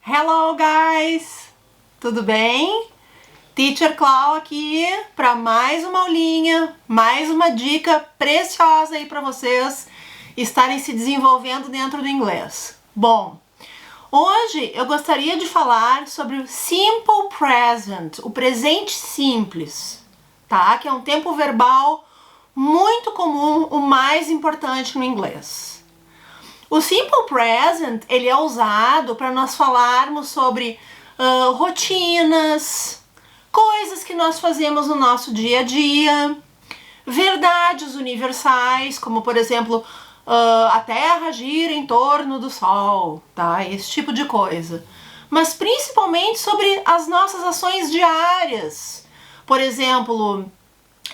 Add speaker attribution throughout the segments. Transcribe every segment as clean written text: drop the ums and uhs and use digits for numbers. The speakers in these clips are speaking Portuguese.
Speaker 1: Hello guys! Tudo bem? Teacher Clau aqui para mais uma aulinha, mais uma dica preciosa aí para vocês estarem se desenvolvendo dentro do inglês. Bom, hoje eu gostaria de falar sobre o Simple Present, o presente simples, tá? Que é um tempo verbal muito comum, o mais importante no inglês. O Simple Present, ele é usado para nós falarmos sobre rotinas, coisas que nós fazemos no nosso dia a dia, verdades universais, como por exemplo, a Terra gira em torno do Sol, tá? Esse tipo de coisa. Mas principalmente sobre as nossas ações diárias. Por exemplo,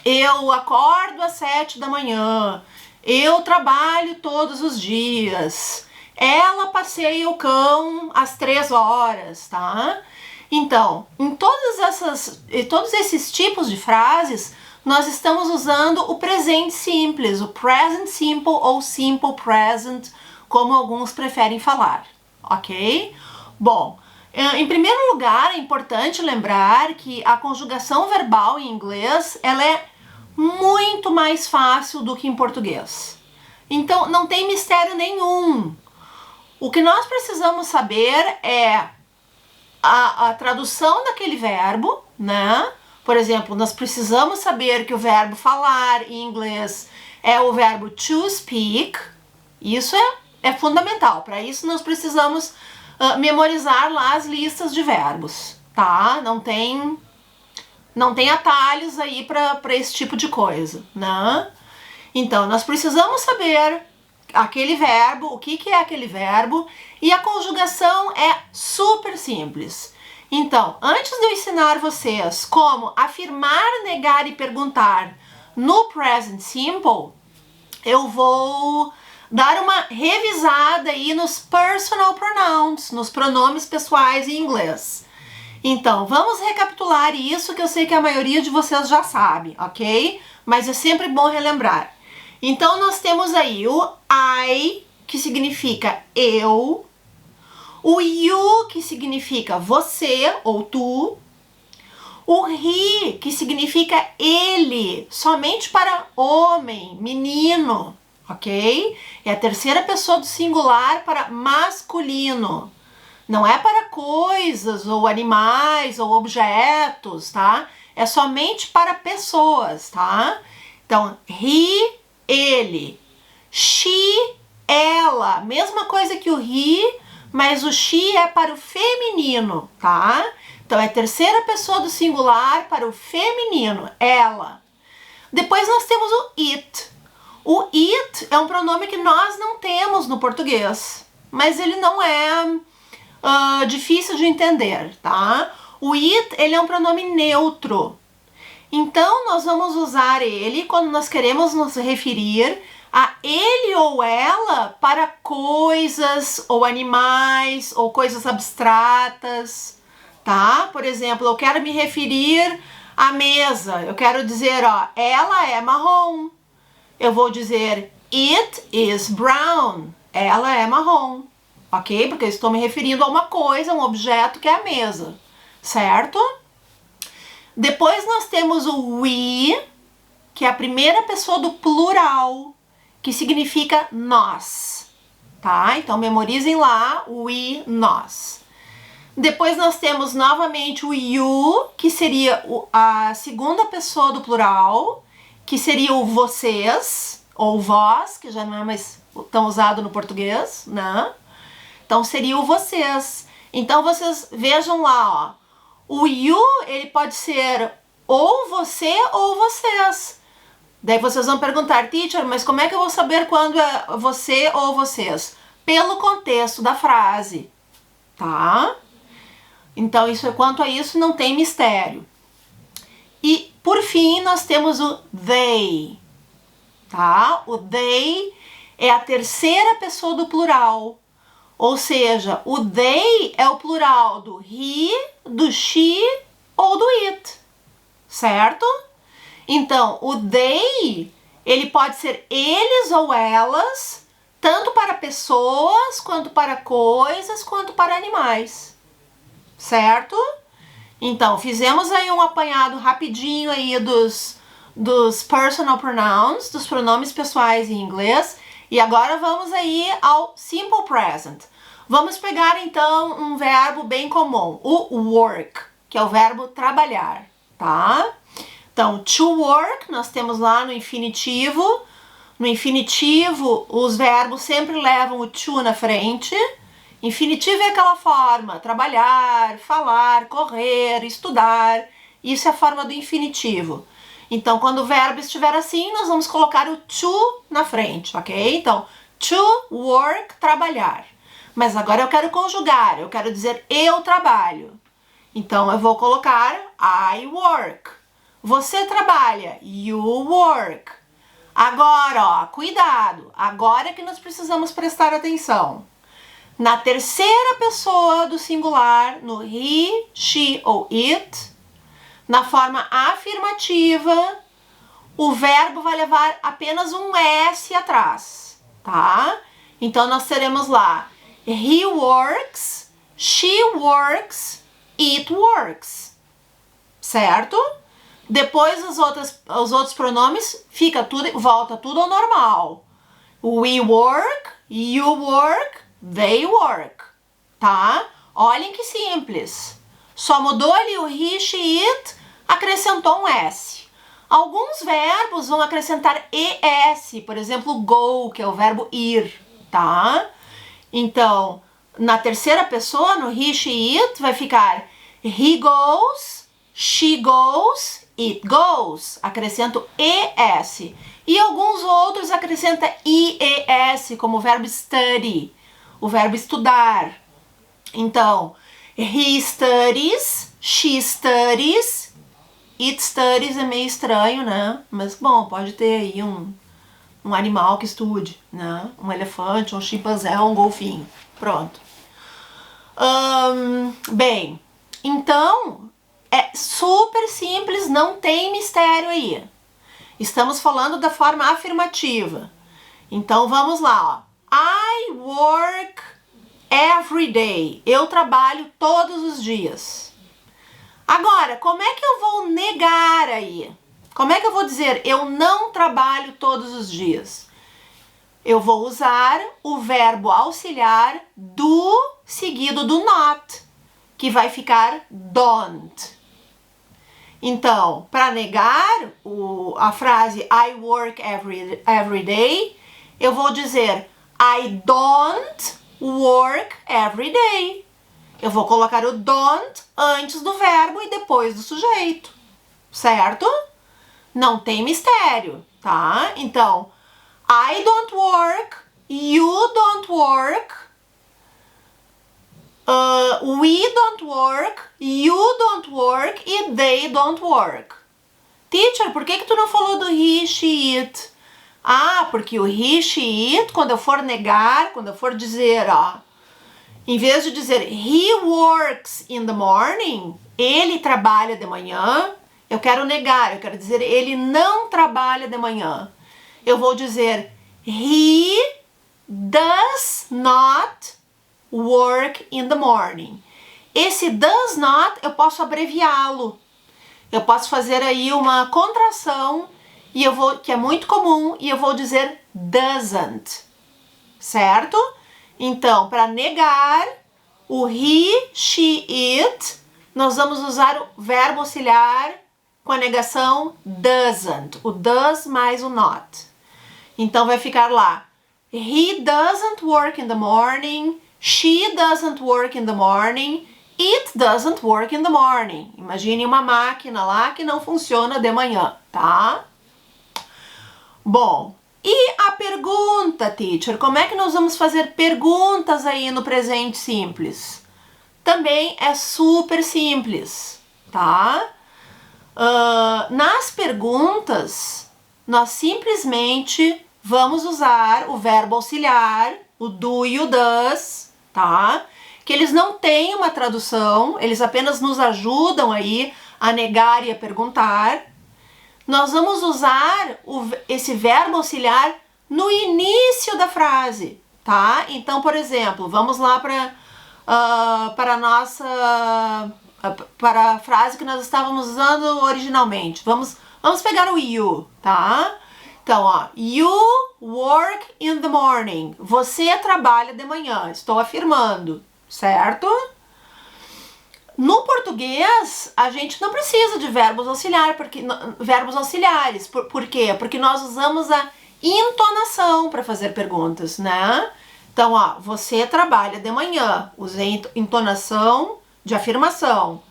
Speaker 1: eu acordo às 7 da manhã, eu trabalho todos os dias, ela passeia o cão às 3 horas, tá? Então, em todos esses tipos de frases, nós estamos usando o presente simples, o present simple ou simple present, como alguns preferem falar, ok? Bom, em primeiro lugar, é importante lembrar que a conjugação verbal em inglês, ela é muito mais fácil do que em português. Então, não tem mistério nenhum. O que nós precisamos saber é a tradução daquele verbo, né? Por exemplo, nós precisamos saber que o verbo falar em inglês é o verbo to speak. Isso é fundamental. Para isso, nós precisamos memorizar lá as listas de verbos, tá? Não tem atalhos aí para esse tipo de coisa, né? Então, nós precisamos saber aquele verbo, o que é aquele verbo, e a conjugação é super simples. Então, antes de eu ensinar vocês como afirmar, negar e perguntar no present simple, eu vou dar uma revisada aí nos personal pronouns, nos pronomes pessoais em inglês. Então, vamos recapitular isso que eu sei que a maioria de vocês já sabe, ok? Mas é sempre bom relembrar. Então, nós temos aí o I, que significa eu, o you, que significa você ou tu, o he, que significa ele, somente para homem, menino, ok? É a terceira pessoa do singular para masculino. Não é para coisas, ou animais, ou objetos, tá? É somente para pessoas, tá? Então, he, ele. She, ela. Mesma coisa que o he, mas o she é para o feminino, tá? Então, é a terceira pessoa do singular para o feminino, ela. Depois nós temos o it. O it é um pronome que nós não temos no português, mas ele não é difícil de entender, tá? O it, ele é um pronome neutro. Então, nós vamos usar ele quando nós queremos nos referir a ele ou ela para coisas ou animais ou coisas abstratas, tá? Por exemplo, eu quero me referir à mesa. Eu quero dizer, ó, ela é marrom. Eu vou dizer it is brown. Ela é marrom. Ok? Porque eu estou me referindo a uma coisa, um objeto que é a mesa, certo? Depois nós temos o we, que é a primeira pessoa do plural, que significa nós, tá? Então memorizem lá o we, nós. Depois nós temos novamente o you, que seria a segunda pessoa do plural, que seria o vocês, ou vós, que já não é mais tão usado no português, né? Então, seria o vocês. Então, vocês vejam lá, ó. O you, ele pode ser ou você ou vocês. Daí vocês vão perguntar, teacher, mas como é que eu vou saber quando é você ou vocês? Pelo contexto da frase, tá? Então, quanto a isso, não tem mistério. E, por fim, nós temos o they, tá? O they é a terceira pessoa do plural. Ou seja, o they é o plural do he, do she ou do it, certo? Então, o they, ele pode ser eles ou elas, tanto para pessoas, quanto para coisas, quanto para animais, certo? Então, fizemos aí um apanhado rapidinho aí dos personal pronouns, dos pronomes pessoais em inglês. E agora vamos aí ao simple present. Vamos pegar então um verbo bem comum, o work, que é o verbo trabalhar, tá? Então, to work, nós temos lá no infinitivo. No infinitivo, os verbos sempre levam o to na frente. Infinitivo é aquela forma, trabalhar, falar, correr, estudar. Isso é a forma do infinitivo. Então, quando o verbo estiver assim, nós vamos colocar o to na frente, ok? Então, to work, trabalhar. Mas agora eu quero conjugar, eu quero dizer eu trabalho. Então, eu vou colocar I work. Você trabalha, you work. Agora, ó, cuidado, agora é que nós precisamos prestar atenção. Na terceira pessoa do singular, no he, she ou it, na forma afirmativa, o verbo vai levar apenas um S atrás, tá? Então, nós teremos lá, he works, she works, it works, certo? Depois os outros pronomes volta tudo ao normal. We work, you work, they work, tá? Olhem que simples. Só mudou ali o he, she, it, acrescentou um S. Alguns verbos vão acrescentar ES, por exemplo, go, que é o verbo ir, tá? Então, na terceira pessoa, no he, she, it, vai ficar he goes, she goes, it goes. Acrescento ES. E alguns outros acrescentam IES, como o verbo study, o verbo estudar. Então, he studies, she studies, it studies é meio estranho, né? Mas, bom, pode ter aí um animal que estude, né? Um elefante, um chimpanzé, um golfinho. Pronto. Bem, então, é super simples, não tem mistério aí. Estamos falando da forma afirmativa. Então, vamos lá, ó. I work every day. Eu trabalho todos os dias. Agora, como é que eu vou negar aí? Como é que eu vou dizer eu não trabalho todos os dias? Eu vou usar o verbo auxiliar do seguido do not, que vai ficar don't. Então, para negar a frase I work every day, eu vou dizer I don't work every day. Eu vou colocar o don't antes do verbo e depois do sujeito, certo? Não tem mistério, tá? Então, I don't work, you don't work, we don't work, you don't work e they don't work. Teacher, por que tu não falou do he, she, it? Ah, porque o he, she, it, quando eu for negar, quando eu for dizer, ó, em vez de dizer he works in the morning, ele trabalha de manhã, eu quero negar, eu quero dizer ele não trabalha de manhã. Eu vou dizer he does not work in the morning. Esse does not eu posso abreviá-lo. Eu posso fazer aí uma contração e que é muito comum, e eu vou dizer doesn't. Certo? Então, para negar o he, she, it, nós vamos usar o verbo auxiliar com a negação doesn't. O does mais o not. Então, vai ficar lá. He doesn't work in the morning. She doesn't work in the morning. It doesn't work in the morning. Imagine uma máquina lá que não funciona de manhã, tá? Bom, e a pergunta, teacher? Como é que nós vamos fazer perguntas aí no presente simples? Também é super simples, tá? Nas perguntas, nós simplesmente vamos usar o verbo auxiliar, o do e o does, tá? Que eles não têm uma tradução, eles apenas nos ajudam aí a negar e a perguntar. Nós vamos usar esse verbo auxiliar no início da frase, tá? Então, por exemplo, vamos lá para para para a frase que nós estávamos usando originalmente. Vamos pegar o you, tá? Então, ó, you work in the morning. Você trabalha de manhã. Estou afirmando, certo? No português, a gente não precisa de verbos auxiliares. Por quê? Porque nós usamos a entonação para fazer perguntas, né? Então, ó, você trabalha de manhã. Usei entonação de afirmação.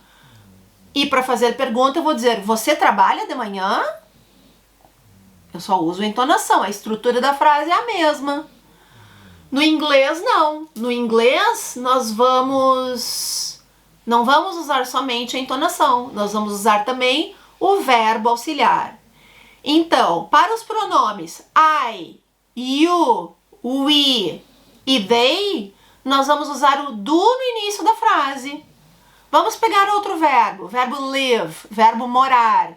Speaker 1: E para fazer pergunta, eu vou dizer, você trabalha de manhã? Eu só uso a entonação. A estrutura da frase é a mesma. No inglês, não. No inglês, nós não vamos usar somente a entonação. Nós vamos usar também o verbo auxiliar. Então, para os pronomes I, you, we e they, nós vamos usar o do no início da frase. Vamos pegar outro verbo live, verbo morar.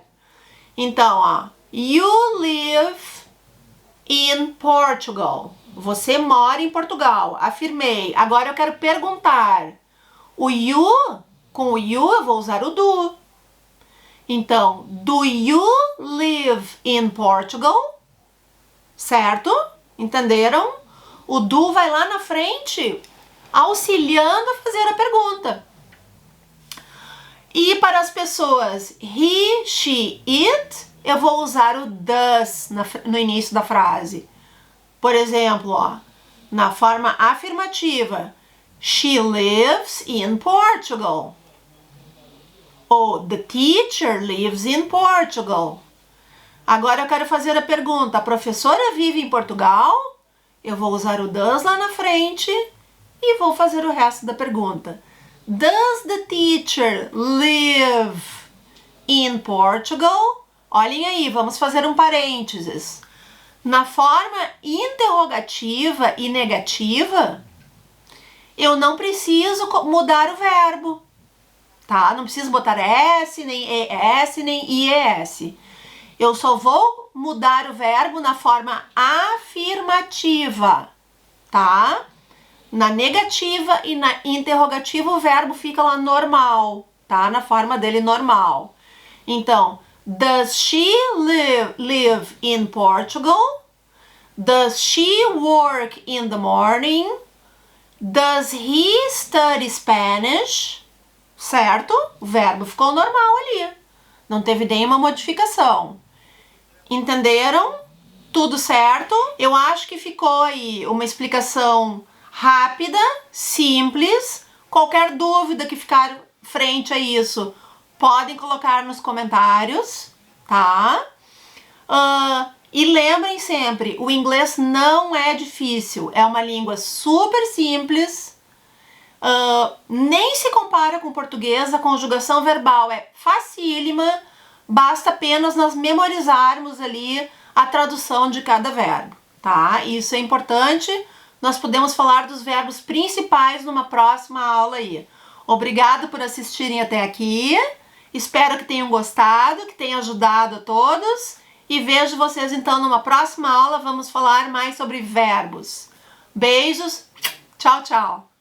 Speaker 1: Então, ó, you live in Portugal. Você mora em Portugal. Afirmei. Agora eu quero perguntar. Com o you eu vou usar o do. Então, do you live in Portugal? Certo? Entenderam? O do vai lá na frente, auxiliando a fazer a pergunta. E para as pessoas he, she, it, eu vou usar o does no início da frase. Por exemplo, ó, na forma afirmativa, she lives in Portugal. Ou the teacher lives in Portugal. Agora eu quero fazer a pergunta, a professora vive em Portugal? Eu vou usar o does lá na frente e vou fazer o resto da pergunta. Does the teacher live in Portugal? Olhem aí, vamos fazer um parênteses. Na forma interrogativa e negativa, eu não preciso mudar o verbo, tá? Não preciso botar S, nem ES, nem IES. Eu só vou mudar o verbo na forma afirmativa, tá? Na negativa e na interrogativa o verbo fica lá normal, tá? Na forma dele normal. Então, does she live in Portugal? Does she work in the morning? Does he study Spanish? Certo? O verbo ficou normal ali. Não teve nenhuma modificação. Entenderam? Tudo certo? Eu acho que ficou aí uma explicação rápida, simples. Qualquer dúvida que ficar frente a isso, podem colocar nos comentários, tá? E lembrem sempre, o inglês não é difícil, é uma língua super simples, nem se compara com o português, a conjugação verbal é facílima, basta apenas nós memorizarmos ali a tradução de cada verbo, tá? Isso é importante, nós podemos falar dos verbos principais numa próxima aula aí. Obrigado por assistirem até aqui, espero que tenham gostado, que tenha ajudado a todos e vejo vocês então numa próxima aula, vamos falar mais sobre verbos. Beijos, tchau, tchau!